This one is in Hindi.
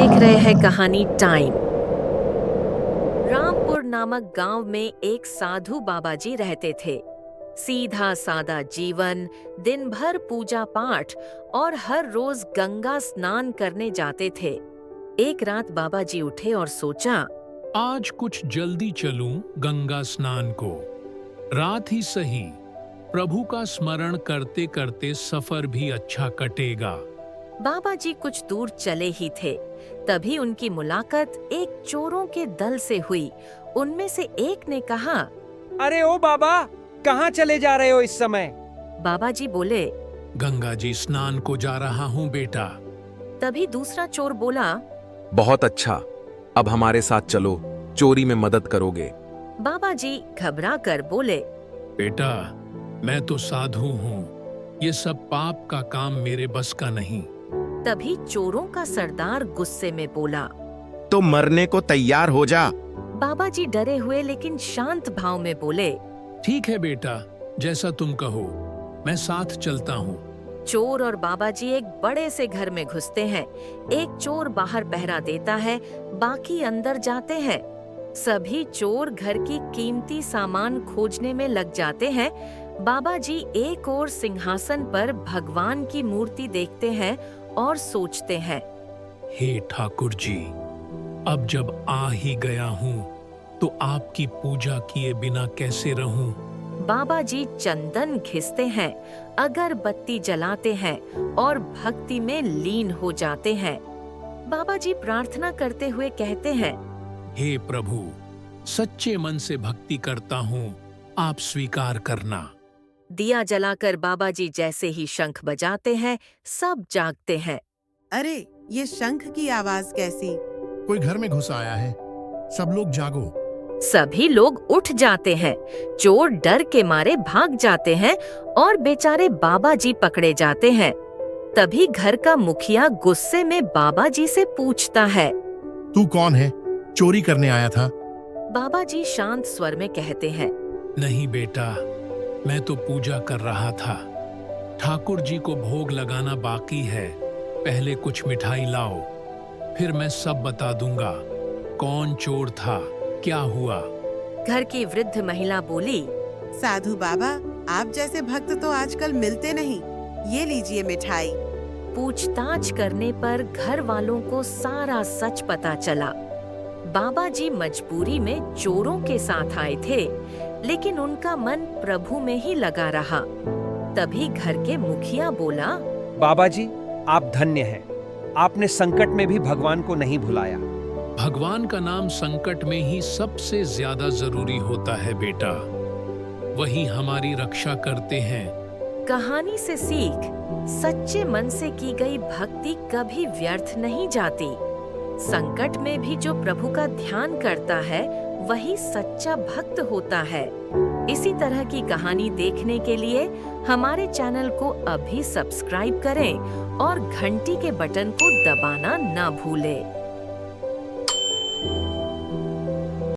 देख रहे हैं कहानी टाइम। रामपुर नामक गांव में एक साधु बाबा जी रहते थे। सीधा सादा जीवन, दिन भर पूजा पाठ और हर रोज गंगा स्नान करने जाते थे। एक रात बाबा जी उठे और सोचा, आज कुछ जल्दी चलूं गंगा स्नान को। रात ही सही, प्रभु का स्मरण करते करते सफर भी अच्छा कटेगा। बाबा जी कुछ दूर चले ही थे, तभी उनकी मुलाकात एक चोरों के दल से हुई। उनमें से एक ने कहा, अरे ओ बाबा, कहाँ चले जा रहे हो इस समय? बाबा जी बोले, गंगा जी स्नान को जा रहा हूँ बेटा। तभी दूसरा चोर बोला, बहुत अच्छा, अब हमारे साथ चलो, चोरी में मदद करोगे। बाबा जी घबरा कर बोले, बेटा, मैं तो साधु हूँ, ये सब पाप का काम मेरे बस का नहीं। तभी चोरों का सरदार गुस्से में बोला। तो मरने को तैयार हो जा। बाबा जी डरे हुए लेकिन शांत भाव में बोले, ठीक है बेटा, जैसा तुम कहो, मैं साथ चलता हूँ। चोर और बाबा जी एक बड़े से घर में घुसते हैं। एक चोर बाहर पहरा देता है, बाकी अंदर जाते हैं। सभी चोर घर की कीमती सामान खोजने में लग जाते हैं। बाबा जी एक और सिंहासन पर भगवान की मूर्ति देखते हैं और सोचते हैं, हे ठाकुर जी, अब जब आ ही गया हूँ तो आपकी पूजा किए बिना कैसे रहूं? बाबा जी चंदन घिसते हैं, अगरबत्ती जलाते हैं और भक्ति में लीन हो जाते हैं। बाबा जी प्रार्थना करते हुए कहते हैं, हे प्रभु, सच्चे मन से भक्ति करता हूँ, आप स्वीकार करना। दिया जलाकर बाबा जी जैसे ही शंख बजाते हैं, सब जागते हैं। अरे, ये शंख की आवाज कैसी? कोई घर में घुस आया है, सब लोग जागो। सभी लोग उठ जाते हैं। चोर डर के मारे भाग जाते हैं और बेचारे बाबा जी पकड़े जाते हैं। तभी घर का मुखिया गुस्से में बाबा जी से पूछता है, तू कौन है? चोरी करने आया था? बाबा जी शांत स्वर में कहते हैं, नहीं बेटा, मैं तो पूजा कर रहा था। ठाकुर जी को भोग लगाना बाकी है, पहले कुछ मिठाई लाओ, फिर मैं सब बता दूंगा कौन चोर था, क्या हुआ। घर की वृद्ध महिला बोली, साधु बाबा, आप जैसे भक्त तो आजकल मिलते नहीं, ये लीजिए मिठाई। पूछताछ करने पर घर वालों को सारा सच पता चला। बाबा जी मजबूरी में चोरों के साथ आए थे, लेकिन उनका मन प्रभु में ही लगा रहा। तभी घर के मुखिया बोला, बाबा जी, आप धन्य हैं। आपने संकट में भी भगवान को नहीं भुलाया। भगवान का नाम संकट में ही सबसे ज्यादा जरूरी होता है बेटा, वही हमारी रक्षा करते हैं। कहानी से सीख, सच्चे मन से की गई भक्ति कभी व्यर्थ नहीं जाती। संकट में भी जो प्रभु का ध्यान करता है, वही सच्चा भक्त होता है। इसी तरह की कहानी देखने के लिए हमारे चैनल को अभी सब्सक्राइब करें और घंटी के बटन को दबाना ना भूलें।